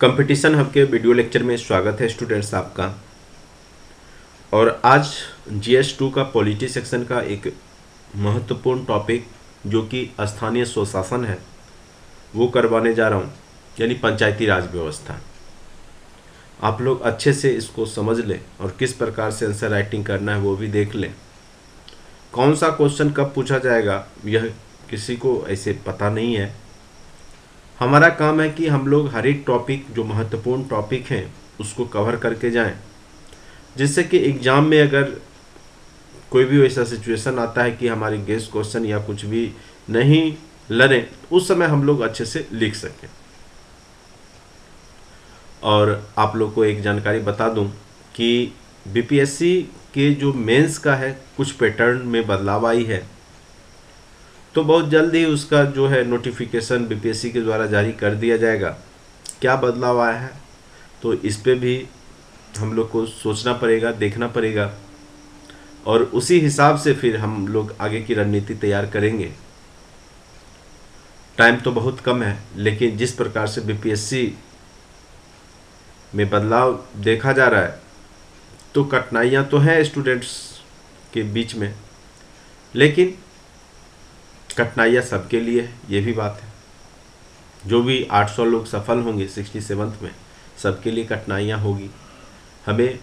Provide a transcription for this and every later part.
Competition hub के video lecture में स्वागत है स्टूडेंट्स आपका। और आज GS2 का पॉलिटी सेक्शन का एक महत्वपूर्ण टॉपिक जो कि स्थानीय स्वशासन है वो करवाने जा रहा हूँ, यानी पंचायती राज व्यवस्था। आप लोग अच्छे से इसको समझ लें और किस प्रकार से आंसर राइटिंग करना है वो भी देख लें। कौन सा क्वेश्चन कब पूछा जाएगा यह किसी को ऐसे पता नहीं है। हमारा काम है कि हम लोग हर एक टॉपिक जो महत्वपूर्ण टॉपिक हैं उसको कवर करके जाएं, जिससे कि एग्ज़ाम में अगर कोई भी ऐसा सिचुएशन आता है कि हमारी गेस्ट क्वेश्चन या कुछ भी नहीं लड़े, उस समय हम लोग अच्छे से लिख सकें। और आप लोग को एक जानकारी बता दूं कि BPSC के जो मेंस का है कुछ पैटर्न में बदलाव आई है, तो बहुत जल्द ही उसका जो है नोटिफिकेशन BPSC के द्वारा जारी कर दिया जाएगा। क्या बदलाव आया है तो इस पे भी हम लोग को सोचना पड़ेगा, देखना पड़ेगा, और उसी हिसाब से फिर हम लोग आगे की रणनीति तैयार करेंगे। टाइम तो बहुत कम है, लेकिन जिस प्रकार से BPSC में बदलाव देखा जा रहा है तो कठिनाइयाँ तो हैं स्टूडेंट्स के बीच में, लेकिन कठिनाइयाँ सबके लिए है, ये भी बात है। जो भी 800 लोग सफल होंगे 67th में, सबके लिए कठिनाइयाँ होगी। हमें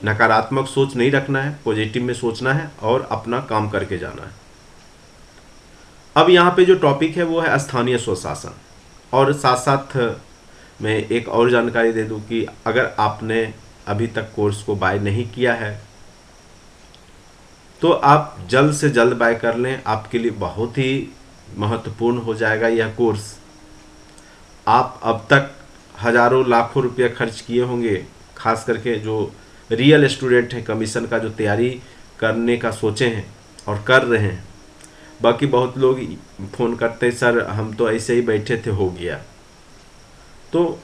नकारात्मक सोच नहीं रखना है, पॉजिटिव में सोचना है और अपना काम करके जाना है। अब यहाँ पे जो टॉपिक है वो है स्थानीय स्वशासन। और साथ साथ मैं एक और जानकारी दे दूँ कि अगर आपने अभी तक कोर्स को बाय नहीं किया है तो आप जल्द से जल्द बाय कर लें, आपके लिए बहुत ही महत्वपूर्ण हो जाएगा यह कोर्स। आप अब तक हज़ारों लाखों रुपया खर्च किए होंगे, खास करके जो रियल स्टूडेंट हैं, कमीशन का जो तैयारी करने का सोचे हैं और कर रहे हैं। बाकी बहुत लोग फ़ोन करते हैं, सर हम तो ऐसे ही बैठे थे हो गया। तो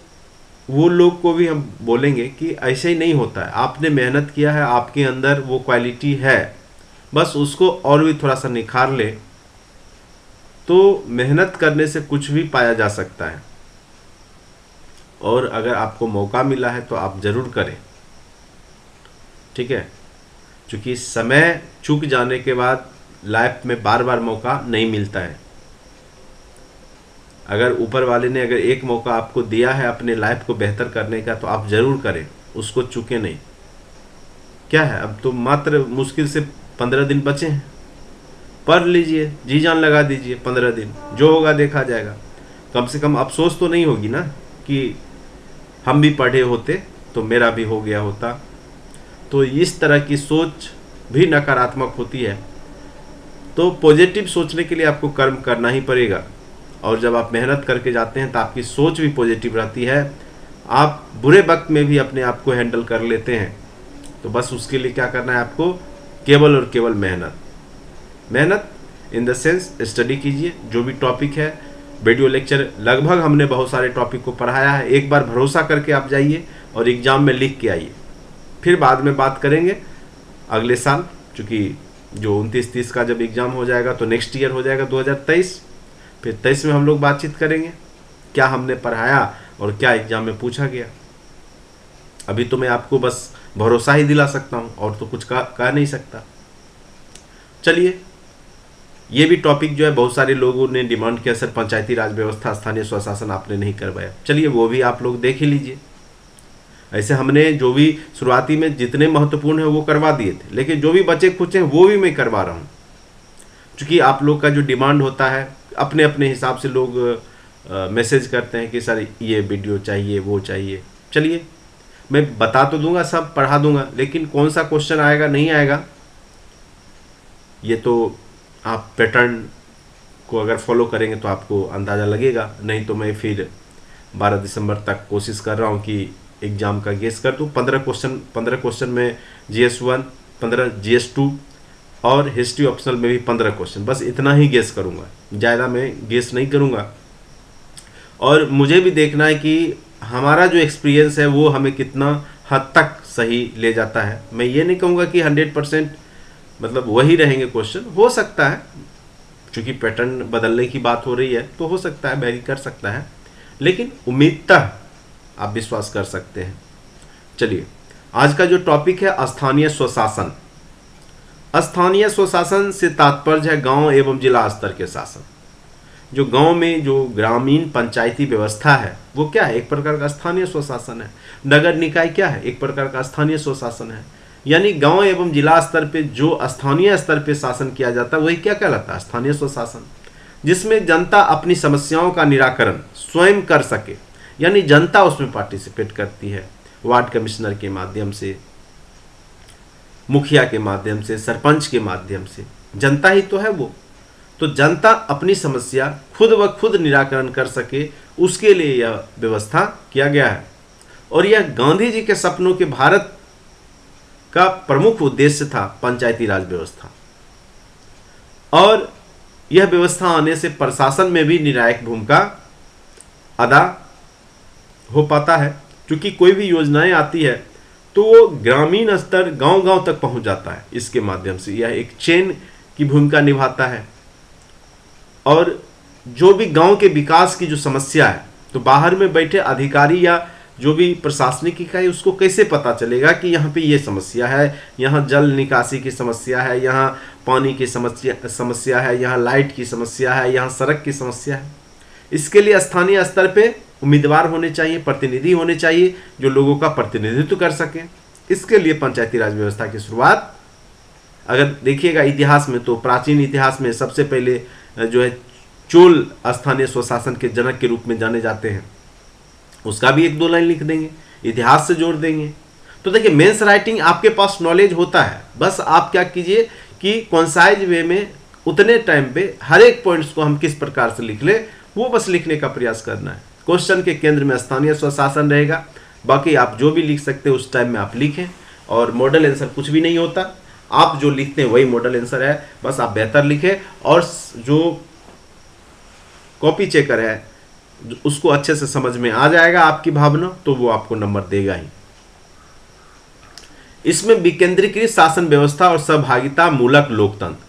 वो लोग को भी हम बोलेंगे कि ऐसे ही नहीं होता है, आपने मेहनत किया है, आपके अंदर वो क्वालिटी है, बस उसको और भी थोड़ा सा निखार ले तो मेहनत करने से कुछ भी पाया जा सकता है। और अगर आपको मौका मिला है तो आप ज़रूर करें, ठीक है। क्योंकि समय चूक जाने के बाद लाइफ में बार बार मौका नहीं मिलता है। अगर ऊपर वाले ने अगर एक मौका आपको दिया है अपने लाइफ को बेहतर करने का तो आप ज़रूर करें, उसको चूके नहीं। क्या है, अब तो मात्र मुश्किल से 15 दिन बचे हैं, पढ़ लीजिए, जी जान लगा दीजिए। 15 दिन जो होगा देखा जाएगा। कम से कम अफसोस तो नहीं होगी ना कि हम भी पढ़े होते तो मेरा भी हो गया होता। तो इस तरह की सोच भी नकारात्मक होती है। तो पॉजिटिव सोचने के लिए आपको कर्म करना ही पड़ेगा। और जब आप मेहनत करके जाते हैं तो आपकी सोच भी पॉजिटिव रहती है, आप बुरे वक्त में भी अपने आप को हैंडल कर लेते हैं। तो बस उसके लिए क्या करना है, आपको केवल और केवल मेहनत इन द सेंस स्टडी कीजिए। जो भी टॉपिक है, वीडियो लेक्चर लगभग हमने बहुत सारे टॉपिक को पढ़ाया है। एक बार भरोसा करके आप जाइए और एग्ज़ाम में लिख के आइए। फिर बाद में बात करेंगे अगले साल, चूँकि जो 29-30 का जब एग्ज़ाम हो जाएगा तो नेक्स्ट ईयर हो जाएगा 2023। फिर 23 में हम लोग बातचीत करेंगे क्या हमने पढ़ाया और क्या एग्ज़ाम में पूछा गया। अभी तो मैं आपको बस भरोसा ही दिला सकता हूँ और तो कुछ कह नहीं सकता। चलिए, ये भी टॉपिक जो है बहुत सारे लोगों ने डिमांड किया, सर पंचायती राज व्यवस्था स्थानीय स्वशासन आपने नहीं करवाया। चलिए वो भी आप लोग देख ही लीजिए। ऐसे हमने जो भी शुरुआती में जितने महत्वपूर्ण है वो करवा दिए थे, लेकिन जो भी बचे खुचे हैं वो भी मैं करवा रहा हूँ। क्योंकि आप लोग का जो डिमांड होता है, अपने अपने हिसाब से लोग मैसेज करते हैं कि सर ये वीडियो चाहिए, वो चाहिए। चलिए, मैं बता तो दूंगा, सब पढ़ा दूंगा, लेकिन कौन सा क्वेश्चन आएगा नहीं आएगा ये तो आप पैटर्न को अगर फॉलो करेंगे तो आपको अंदाज़ा लगेगा। नहीं तो मैं फिर 12 दिसंबर तक कोशिश कर रहा हूँ कि एग्ज़ाम का गेस कर दूँ। 15 क्वेश्चन में GS1, 15 GS2 और हिस्ट्री ऑप्शनल में भी 15 क्वेश्चन, बस इतना ही गेस करूँगा, ज़्यादा मैं गेस नहीं करूँगा। और मुझे भी देखना है कि हमारा जो एक्सपीरियंस है वो हमें कितना हद तक सही ले जाता है। मैं ये नहीं कहूँगा कि 100% मतलब वही रहेंगे क्वेश्चन, हो सकता है, क्योंकि पैटर्न बदलने की बात हो रही है तो हो सकता है वेरी कर सकता है, लेकिन उम्मीदतः आप विश्वास कर सकते हैं। चलिए, आज का जो टॉपिक है स्थानीय स्वशासन। स्थानीय स्वशासन से तात्पर्य है गांव एवं जिला स्तर के शासन। जो गांव में जो ग्रामीण पंचायती व्यवस्था है वो क्या है, एक प्रकार का स्थानीय स्वशासन है। नगर निकाय क्या है, एक प्रकार का स्थानीय स्वशासन है। यानी गांव एवं जिला स्तर पे जो स्थानीय स्तर पे शासन किया जाता है वही क्या कहलाता है, स्थानीय स्वशासन। जिसमें जनता अपनी समस्याओं का निराकरण स्वयं कर सके, यानी जनता उसमें पार्टिसिपेट करती है। वार्ड कमिश्नर के माध्यम से, मुखिया के माध्यम से, सरपंच के माध्यम से, जनता ही तो है वो। तो जनता अपनी समस्या खुद व खुद निराकरण कर सके, उसके लिए यह व्यवस्था किया गया है। और यह गांधी जी के सपनों के भारत का प्रमुख उद्देश्य था, पंचायती राज व्यवस्था। और यह व्यवस्था आने से प्रशासन में भी निर्णायक भूमिका अदा हो पाता है, क्योंकि कोई भी योजनाएं आती है तो वो ग्रामीण स्तर गांव-गांव तक पहुंच जाता है। इसके माध्यम से यह एक चेन की भूमिका निभाता है। और जो भी गांव के विकास की जो समस्या है, तो बाहर में बैठे अधिकारी या जो भी प्रशासनिक इकाई उसको कैसे पता चलेगा कि यहाँ पे ये समस्या है, यहाँ जल निकासी की समस्या है, यहाँ पानी की समस्या है, यहाँ लाइट की समस्या है, यहाँ सड़क की समस्या है। इसके लिए स्थानीय स्तर पे उम्मीदवार होने चाहिए, प्रतिनिधि होने चाहिए जो लोगों का प्रतिनिधित्व कर सकें। इसके लिए पंचायती राज व्यवस्था की शुरुआत अगर देखिएगा इतिहास में, तो प्राचीन इतिहास में सबसे पहले जो है चोल स्थानीय स्वशासन के जनक के रूप में जाने जाते हैं। उसका भी एक दो लाइन लिख देंगे, इतिहास से जोड़ देंगे। तो देखिए, मेंस राइटिंग आपके पास नॉलेज होता है, बस आप क्या कीजिए कि कॉन्साइज वे में उतने टाइम पे हर एक पॉइंट्स को हम किस प्रकार से लिख ले, वो बस लिखने का प्रयास करना है। क्वेश्चन के केंद्र में स्थानीय स्वशासन रहेगा, बाकी आप जो भी लिख सकते हैं उस टाइम में आप लिखें। और मॉडल आंसर कुछ भी नहीं होता, आप जो लिखते हैं वही मॉडल आंसर है, बस आप बेहतर लिखें। और जो कॉपी चेकर है उसको अच्छे से समझ में आ जाएगा आपकी भावना, तो वो आपको नंबर देगा ही। इसमें विकेंद्रीकृत शासन व्यवस्था और सहभागिता मूलक लोकतंत्र।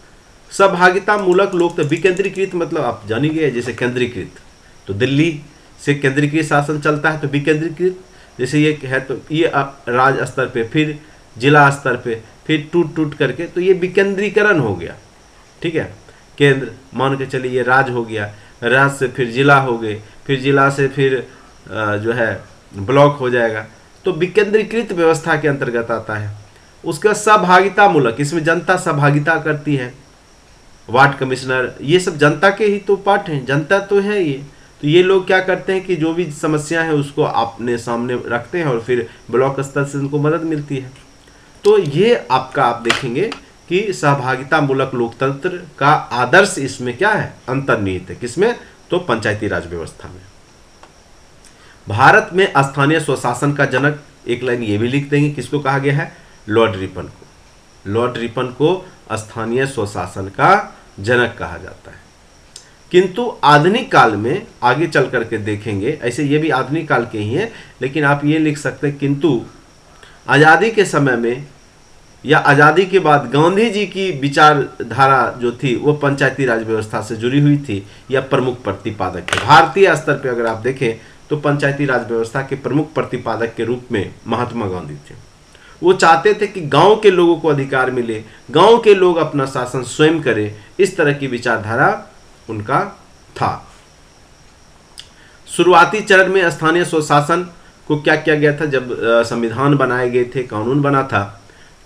सहभागिता मूलक लोकतंत्र, विकेंद्रीकृत मतलब आप जानिए, जैसे केंद्रीकृत तो दिल्ली से केंद्रीकृत शासन चलता है, तो विकेंद्रीकृत जैसे ये है तो ये राज्य स्तर पे, फिर जिला स्तर पे, फिर टूट टूट करके, तो ये विकेंद्रीकरण हो गया। ठीक है, केंद्र मान के चलिए ये राज्य हो गया, राज्य से फिर जिला हो गए, फिर जिला से फिर जो है ब्लॉक हो जाएगा, तो विकेंद्रीकृत व्यवस्था के अंतर्गत आता है। उसका सहभागिता मूलक, इसमें जनता सहभागिता करती है। वार्ड कमिश्नर ये सब जनता के ही तो पार्ट हैं, जनता तो है ये। तो ये लोग क्या करते हैं कि जो भी समस्या है उसको अपने सामने रखते हैं और फिर ब्लॉक स्तर से उनको मदद मिलती है। तो ये आपका आप देखेंगे कि सहभागिता मूलक लोकतंत्र का आदर्श इसमें क्या है, अंतर्निहित है। किसमें, तो पंचायती राज व्यवस्था में। भारत में स्थानीय स्वशासन का जनक, एक लाइन ये भी लिख देंगे, किसको कहा गया है, लॉर्ड रिपन को। लॉर्ड रिपन को स्थानीय स्वशासन का जनक कहा जाता है। किंतु आधुनिक काल में आगे चल करके देखेंगे, ऐसे ये भी आधुनिक काल के ही हैं, लेकिन आप ये लिख सकते हैं किंतु आज़ादी के समय में या आज़ादी के बाद गांधी जी की विचारधारा जो थी वो पंचायती राज व्यवस्था से जुड़ी हुई थी या प्रमुख प्रतिपादक थे। भारतीय स्तर पे अगर आप देखें तो पंचायती राज व्यवस्था के प्रमुख प्रतिपादक के रूप में महात्मा गांधी थे। वो चाहते थे कि गांव के लोगों को अधिकार मिले, गांव के लोग अपना शासन स्वयं करें, इस तरह की विचारधारा उनका था। शुरुआती चरण में स्थानीय स्वशासन को क्या किया गया था, जब संविधान बनाए गए थे, कानून बना था,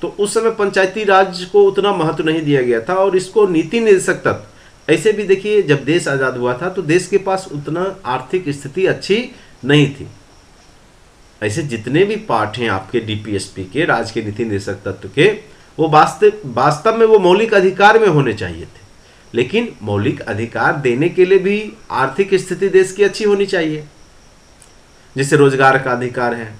तो उस समय पंचायती राज को उतना महत्व नहीं दिया गया था और इसको नीति निर्देशक तत्व। ऐसे भी देखिए, जब देश आज़ाद हुआ था तो देश के पास उतना आर्थिक स्थिति अच्छी नहीं थी। ऐसे जितने भी पार्ट हैं आपके डीपीएसपी के, राज्य के नीति निर्देशक तत्व के, वो वास्तव में वो मौलिक अधिकार में होने चाहिए थे। लेकिन मौलिक अधिकार देने के लिए भी आर्थिक स्थिति देश की अच्छी होनी चाहिए। जैसे रोजगार का अधिकार है,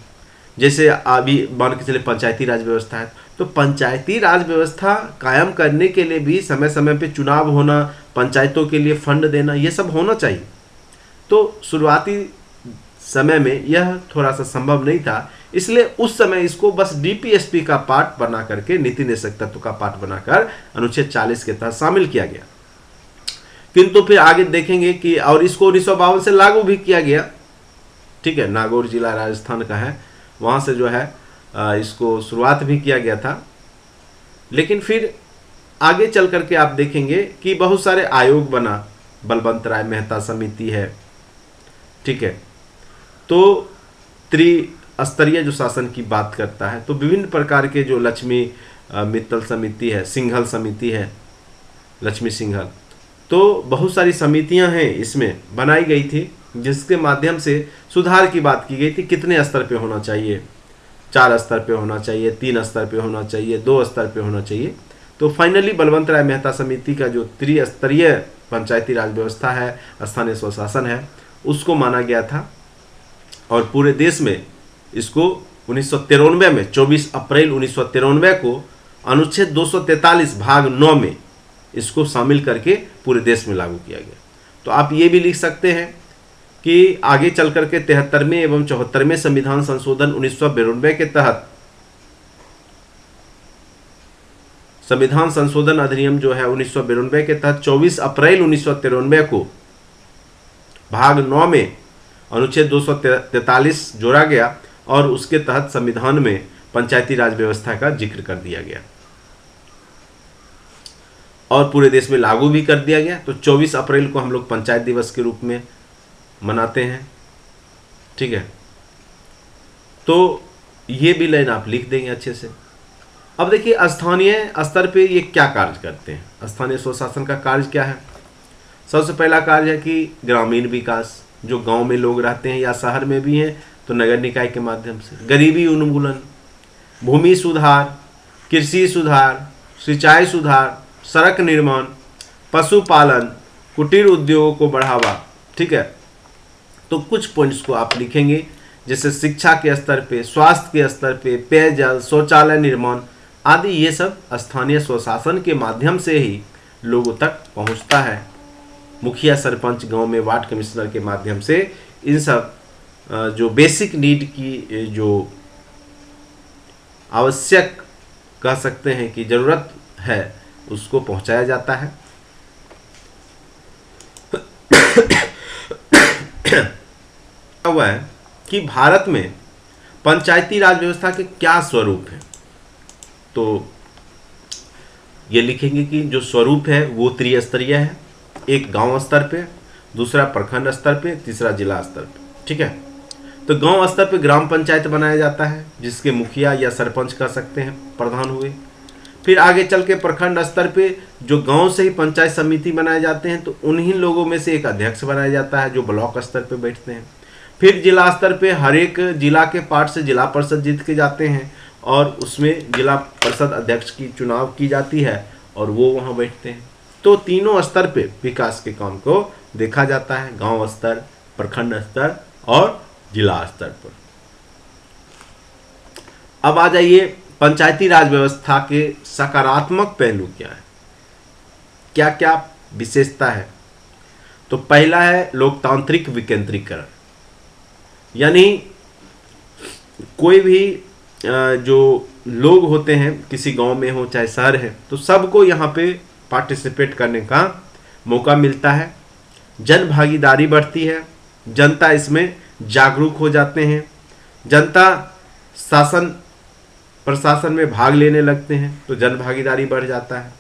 जैसे अभी मान के चले पंचायती राज व्यवस्था है, तो पंचायती राज व्यवस्था कायम करने के लिए भी समय समय पे चुनाव होना, पंचायतों के लिए फंड देना, ये सब होना चाहिए। तो शुरुआती समय में यह थोड़ा सा संभव नहीं था, इसलिए उस समय इसको बस डीपीएसपी का पार्ट बना करके, नीति निर्देशक तत्व का पार्ट बनाकर अनुच्छेद 40 के तहत शामिल किया गया। किंतु फिर आगे देखेंगे कि और इसको 1952 से लागू भी किया गया। ठीक है, नागौर जिला राजस्थान का है, वहाँ से जो है इसको शुरुआत भी किया गया था। लेकिन फिर आगे चल करके आप देखेंगे कि बहुत सारे आयोग बना, बलवंत राय मेहता समिति है, ठीक है, तो त्रिस्तरीय जो शासन की बात करता है, तो विभिन्न प्रकार के जो लक्ष्मी मित्तल समिति है, सिंघल समिति है, लक्ष्मी सिंघल, तो बहुत सारी समितियां हैं इसमें बनाई गई थी, जिसके माध्यम से सुधार की बात की गई थी। कितने स्तर पे होना चाहिए, 4 स्तर पे होना चाहिए, 3 स्तर पे होना चाहिए, 2 स्तर पे होना चाहिए। तो फाइनली बलवंत राय मेहता समिति का जो त्रिस्तरीय पंचायती राज व्यवस्था है, स्थानीय स्वशासन है, उसको माना गया था। और पूरे देश में इसको 1993 में 24 अप्रैल 1993 को अनुच्छेद 243 भाग 9 में इसको शामिल करके पूरे देश में लागू किया गया। तो आप ये भी लिख सकते हैं कि आगे चल करके 73वें एवं 74वें संविधान संशोधन 1992 के तहत संविधान संशोधन अधिनियम जो है 1992 के तहत 24 अप्रैल 1993 को भाग 9 में अनुच्छेद 243 जोड़ा गया और उसके तहत संविधान में पंचायती राज व्यवस्था का जिक्र कर दिया गया और पूरे देश में लागू भी कर दिया गया। तो 24 अप्रैल को हम लोग पंचायत दिवस के रूप में मनाते हैं, ठीक है। तो ये भी लाइन आप लिख देंगे अच्छे से। अब देखिए स्थानीय स्तर पे ये क्या कार्य करते हैं। स्थानीय स्वशासन का कार्य क्या है? सबसे पहला कार्य है कि ग्रामीण विकास, जो गांव में लोग रहते हैं या शहर में भी हैं तो नगर निकाय के माध्यम से, गरीबी उन्मूलन, भूमि सुधार, कृषि सुधार, सिंचाई सुधार, सड़क निर्माण, पशुपालन, कुटीर उद्योगों को बढ़ावा, ठीक है। तो कुछ पॉइंट्स को आप लिखेंगे, जैसे शिक्षा के स्तर पे, स्वास्थ्य के स्तर पे, पेयजल, शौचालय निर्माण आदि, ये सब स्थानीय स्वशासन के माध्यम से ही लोगों तक पहुंचता है। मुखिया, सरपंच, गांव में वार्ड कमिश्नर के माध्यम से इन सब जो बेसिक नीड की जो आवश्यक कह सकते हैं कि जरूरत है उसको पहुंचाया जाता है। हुआ है कि भारत में पंचायती राज व्यवस्था के क्या स्वरूप हैं, तो ये लिखेंगे कि जो स्वरूप है वो त्रिस्तरीय है। एक गांव स्तर पे, दूसरा प्रखंड स्तर पे, तीसरा जिला स्तर पे, ठीक है। तो गांव स्तर पे ग्राम पंचायत बनाया जाता है, जिसके मुखिया या सरपंच कर सकते हैं, प्रधान हुए। फिर आगे चल के प्रखंड स्तर पे जो गांव से ही पंचायत समिति बनाए जाते हैं, तो उन्हीं लोगों में से एक अध्यक्ष बनाया जाता है जो ब्लॉक स्तर पे बैठते हैं। फिर जिला स्तर पे हर एक जिला के पार्ट से जिला परिषद जीत के जाते हैं और उसमें जिला परिषद अध्यक्ष की चुनाव की जाती है और वो वहाँ बैठते हैं। तो तीनों स्तर पे विकास के काम को देखा जाता है, गांव स्तर, प्रखंड स्तर और जिला स्तर पर। अब आ जाइए पंचायती राज व्यवस्था के सकारात्मक पहलू क्या है, क्या क्या विशेषता है। तो पहला है लोकतांत्रिक विकेंद्रीकरण, यानी कोई भी जो लोग होते हैं किसी गांव में हो चाहे शहर है, तो सबको यहाँ पे पार्टिसिपेट करने का मौका मिलता है। जन भागीदारी बढ़ती है, जनता इसमें जागरूक हो जाते हैं, जनता शासन प्रशासन में भाग लेने लगते हैं, तो जन भागीदारी बढ़ जाता है।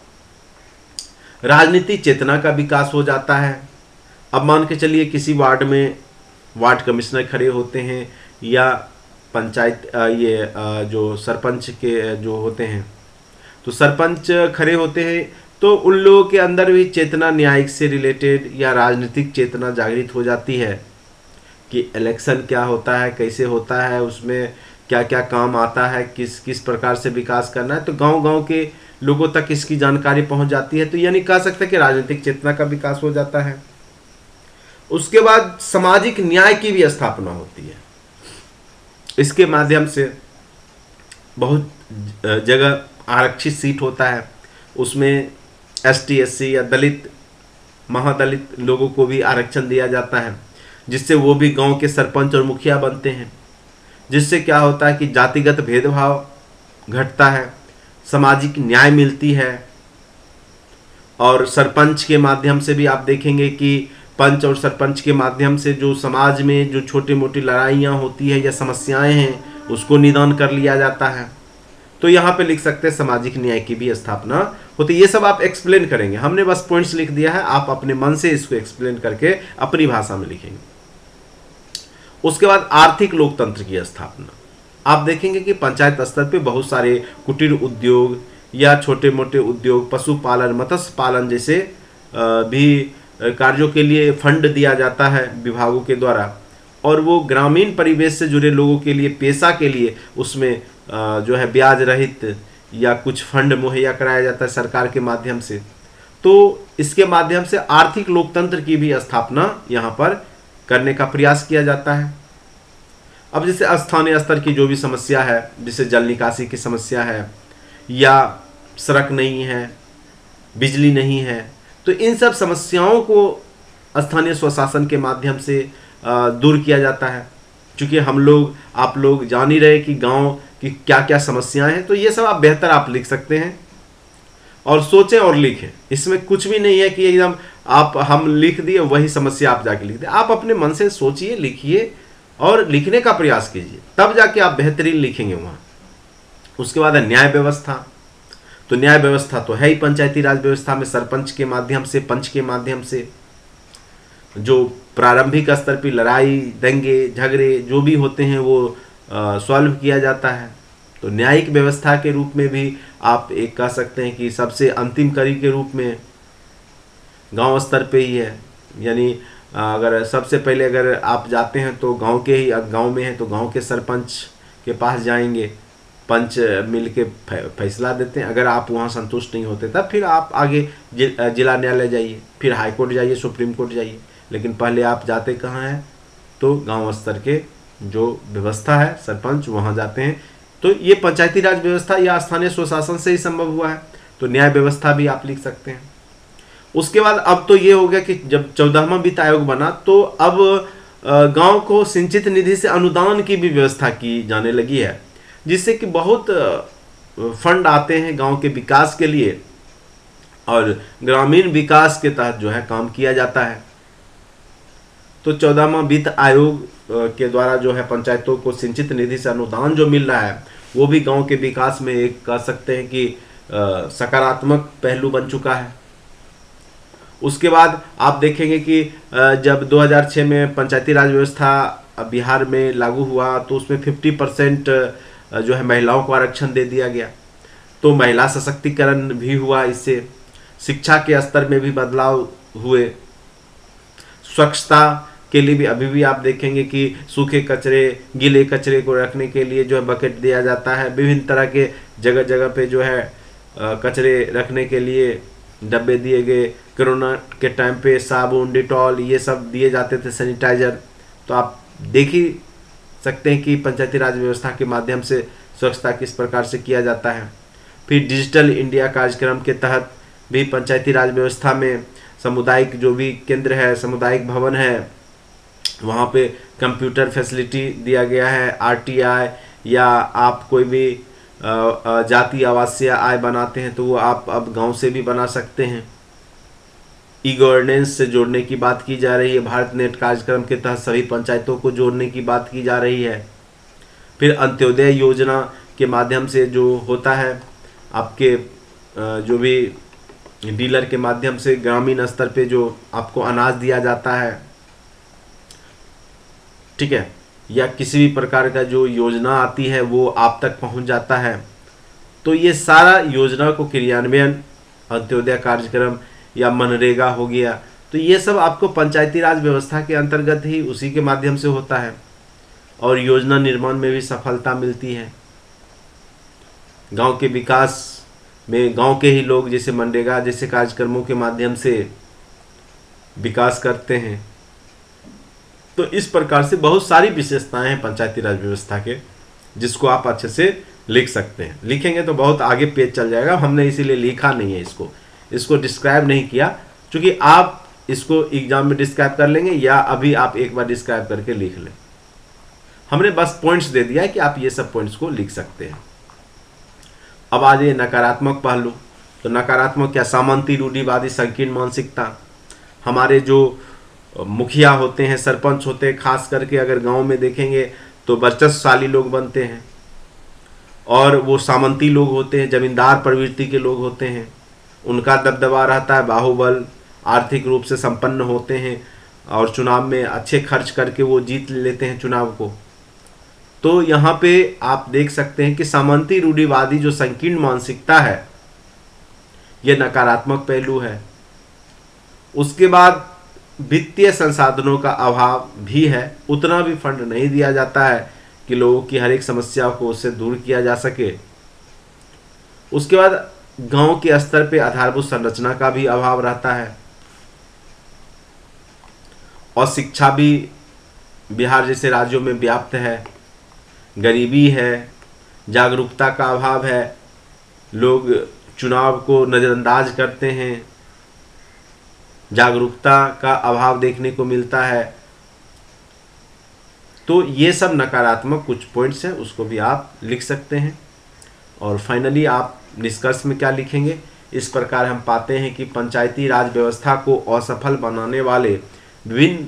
राजनीतिक चेतना का विकास हो जाता है। अब मान के चलिए किसी वार्ड में वार्ड कमिश्नर खड़े होते हैं या पंचायत जो सरपंच के जो होते हैं, तो सरपंच खड़े होते हैं, तो उन लोगों के अंदर भी चेतना न्यायिक से रिलेटेड या राजनीतिक चेतना जागृत हो जाती है कि इलेक्शन क्या होता है, कैसे होता है, उसमें क्या क्या काम आता है, किस किस प्रकार से विकास करना है। तो गांव-गांव के लोगों तक इसकी जानकारी पहुंच जाती है। तो यानी कह सकते हैं कि राजनीतिक चेतना का विकास हो जाता है। उसके बाद सामाजिक न्याय की भी स्थापना होती है। इसके माध्यम से बहुत जगह आरक्षित सीट होता है, उसमें ST SC या दलित महादलित लोगों को भी आरक्षण दिया जाता है, जिससे वो भी गांव के सरपंच और मुखिया बनते हैं। जिससे क्या होता है कि जातिगत भेदभाव घटता है, सामाजिक न्याय मिलती है। और सरपंच के माध्यम से भी आप देखेंगे कि पंच और सरपंच के माध्यम से जो समाज में जो छोटी मोटी लड़ाइयाँ होती है या समस्याएं हैं उसको निदान कर लिया जाता है। तो यहाँ पे लिख सकते हैं सामाजिक न्याय की भी स्थापना होती है। ये सब आप एक्सप्लेन करेंगे, हमने बस पॉइंट्स लिख दिया है, आप अपने मन से इसको एक्सप्लेन करके अपनी भाषा में लिखेंगे। उसके बाद आर्थिक लोकतंत्र की स्थापना। आप देखेंगे कि पंचायत स्तर पे बहुत सारे कुटीर उद्योग या छोटे मोटे उद्योग, पशुपालन, मत्स्य पालन जैसे भी कार्यों के लिए फंड दिया जाता है विभागों के द्वारा, और वो ग्रामीण परिवेश से जुड़े लोगों के लिए पेशा के लिए उसमें जो है ब्याज रहित या कुछ फंड मुहैया कराया जाता है सरकार के माध्यम से। तो इसके माध्यम से आर्थिक लोकतंत्र की भी स्थापना यहाँ पर करने का प्रयास किया जाता है। अब जैसे स्थानीय स्तर की जो भी समस्या है, जैसे जल निकासी की समस्या है या सड़क नहीं है, बिजली नहीं है, तो इन सब समस्याओं को स्थानीय स्वशासन के माध्यम से दूर किया जाता है। क्योंकि हम लोग, आप लोग जान ही रहे कि गांव की क्या क्या समस्याएं हैं, तो ये सब आप बेहतर आप लिख सकते हैं और सोचें और लिखें। इसमें कुछ भी नहीं है कि एकदम आप हम लिख दिए वही समस्या आप जाके लिख दें। आप अपने मन से सोचिए, लिखिए और लिखने का प्रयास कीजिए, तब जाके आप बेहतरीन लिखेंगे वहाँ। उसके बाद है न्याय व्यवस्था। तो न्याय व्यवस्था तो है ही पंचायती राज व्यवस्था में, सरपंच के माध्यम से, पंच के माध्यम से जो प्रारंभिक स्तर पर लड़ाई दंगे झगड़े जो भी होते हैं वो सॉल्व किया जाता है। तो न्यायिक व्यवस्था के रूप में भी आप एक कह सकते हैं कि सबसे अंतिम कड़ी के रूप में गांव स्तर पे ही है। यानी अगर सबसे पहले अगर आप जाते हैं तो गांव के ही, गांव में है तो गांव के सरपंच के पास जाएंगे, पंच मिल के फैसला देते हैं। अगर आप वहाँ संतुष्ट नहीं होते तब फिर आप आगे जिला न्यायालय जाइए, फिर हाई कोर्ट जाइए, सुप्रीम कोर्ट जाइए, लेकिन पहले आप जाते कहाँ हैं तो गांव स्तर के जो व्यवस्था है सरपंच वहाँ जाते हैं। तो ये पंचायती राज व्यवस्था या स्थानीय स्वशासन से ही संभव हुआ है। तो न्याय व्यवस्था भी आप लिख सकते हैं। उसके बाद अब तो ये हो गया कि जब 14वां वित्त आयोग बना तो अब गांव को सिंचित निधि से अनुदान की भी व्यवस्था की जाने लगी है, जिससे कि बहुत फंड आते हैं गांव के विकास के लिए और ग्रामीण विकास के तहत जो है काम किया जाता है। तो 14वां वित्त आयोग के द्वारा जो है पंचायतों को सिंचित निधि से अनुदान जो मिल रहा है वो भी गांव के विकास में एक कह सकते हैं कि सकारात्मक पहलू बन चुका है। उसके बाद आप देखेंगे कि जब 2006 में पंचायती राज व्यवस्था बिहार में लागू हुआ तो उसमें 50% जो है महिलाओं को आरक्षण दे दिया गया। तो महिला सशक्तिकरण भी हुआ इससे, शिक्षा के स्तर में भी बदलाव हुए, स्वच्छता के लिए भी अभी भी आप देखेंगे कि सूखे कचरे गीले कचरे को रखने के लिए जो है बकेट दिया जाता है। विभिन्न तरह के जगह जगह पे जो है कचरे रखने के लिए डब्बे दिए गए। कोरोना के टाइम पे साबुन, डिटॉल ये सब दिए जाते थे, सैनिटाइजर। तो आप देख ही सकते हैं कि पंचायती राज व्यवस्था के माध्यम से स्वच्छता किस प्रकार से किया जाता है। फिर डिजिटल इंडिया कार्यक्रम के तहत भी पंचायती राज व्यवस्था में सामुदायिक जो भी केंद्र है, सामुदायिक भवन है, वहाँ पे कंप्यूटर फैसिलिटी दिया गया है। आरटीआई या आप कोई भी जाति आवासीय आय बनाते हैं तो वो आप अब गांव से भी बना सकते हैं। ई गवर्नेंस से जोड़ने की बात की जा रही है। भारत नेट कार्यक्रम के तहत सभी पंचायतों को जोड़ने की बात की जा रही है। फिर अंत्योदय योजना के माध्यम से जो होता है आपके जो भी डीलर के माध्यम से ग्रामीण स्तर पे जो आपको अनाज दिया जाता है, ठीक है, या किसी भी प्रकार का जो योजना आती है वो आप तक पहुंच जाता है। तो ये सारा योजना को क्रियान्वयन अंत्योदय कार्यक्रम या मनरेगा हो गया, तो ये सब आपको पंचायती राज व्यवस्था के अंतर्गत ही उसी के माध्यम से होता है और योजना निर्माण में भी सफलता मिलती है। गांव के विकास में गांव के ही लोग जैसे मनरेगा जैसे कार्यक्रमों के माध्यम से विकास करते हैं। तो इस प्रकार से बहुत सारी विशेषताएं हैं पंचायती राज व्यवस्था के, जिसको आप अच्छे से लिख सकते हैं। लिखेंगे तो बहुत आगे पेज चल जाएगा, हमने इसीलिए लिखा नहीं है, इसको डिस्क्राइब नहीं किया, क्योंकि आप इसको एग्जाम में डिस्क्राइब कर लेंगे या अभी आप एक बार डिस्क्राइब करके लिख लें। हमने बस पॉइंट्स दे दिया है कि आप ये सब पॉइंट्स को लिख सकते हैं। अब आ जाइए नकारात्मक पहलू। तो नकारात्मक क्या? सामंती, रूढ़िवादी, संकीर्ण मानसिकता। हमारे जो मुखिया होते हैं, सरपंच होते हैं, खास करके अगर गांव में देखेंगे तो वर्चस्वशाली लोग बनते हैं, और वो सामंती लोग होते हैं, जमींदार प्रवृत्ति के लोग होते हैं, उनका दबदबा रहता है, बाहुबल, आर्थिक रूप से संपन्न होते हैं और चुनाव में अच्छे खर्च करके वो जीत लेते हैं चुनाव को। तो यहाँ पे आप देख सकते हैं कि सामंती रूढ़िवादी जो संकीर्ण मानसिकता है, ये नकारात्मक पहलू है। उसके बाद वित्तीय संसाधनों का अभाव भी है, उतना भी फंड नहीं दिया जाता है कि लोगों की हर एक समस्या को उससे दूर किया जा सके। उसके बाद गांव के स्तर पे आधारभूत संरचना का भी अभाव रहता है, और शिक्षा भी बिहार जैसे राज्यों में व्याप्त है, गरीबी है, जागरूकता का अभाव है, लोग चुनाव को नज़रअंदाज करते हैं, जागरूकता का अभाव देखने को मिलता है। तो ये सब नकारात्मक कुछ पॉइंट्स हैं, उसको भी आप लिख सकते हैं। और फाइनली आप निष्कर्ष में क्या लिखेंगे? इस प्रकार हम पाते हैं कि पंचायती राज व्यवस्था को असफल बनाने वाले विभिन्न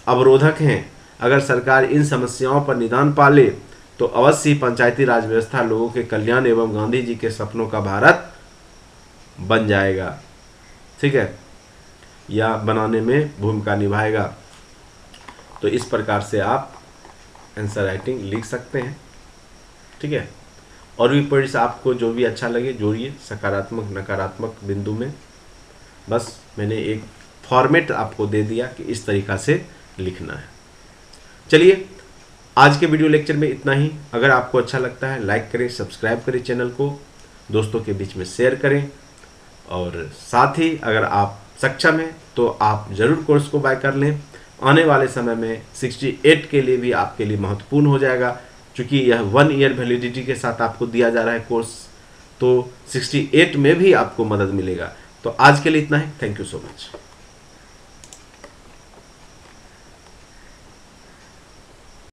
अवरोधक हैं। अगर सरकार इन समस्याओं पर निदान पा ले तो अवश्य ही पंचायती राज व्यवस्था लोगों के कल्याण एवं गांधी जी के सपनों का भारत बन जाएगा, ठीक है, या बनाने में भूमिका निभाएगा। तो इस प्रकार से आप आंसर राइटिंग लिख सकते हैं, ठीक है। और भी पॉइंट्स आपको जो भी अच्छा लगे जोड़िए, सकारात्मक नकारात्मक बिंदु में। बस मैंने एक फॉर्मेट आपको दे दिया कि इस तरीक़ा से लिखना है। चलिए, आज के वीडियो लेक्चर में इतना ही। अगर आपको अच्छा लगता है लाइक करें, सब्सक्राइब करें चैनल को, दोस्तों के बीच में शेयर करें, और साथ ही अगर आप सक्षम हैं तो आप ज़रूर कोर्स को बाय कर लें। आने वाले समय में 68 के लिए भी आपके लिए महत्वपूर्ण हो जाएगा, क्योंकि यह 1 ईयर वैलिडिटी के साथ आपको दिया जा रहा है कोर्स, तो 68 में भी आपको मदद मिलेगा। तो आज के लिए इतना ही। Thank you so much.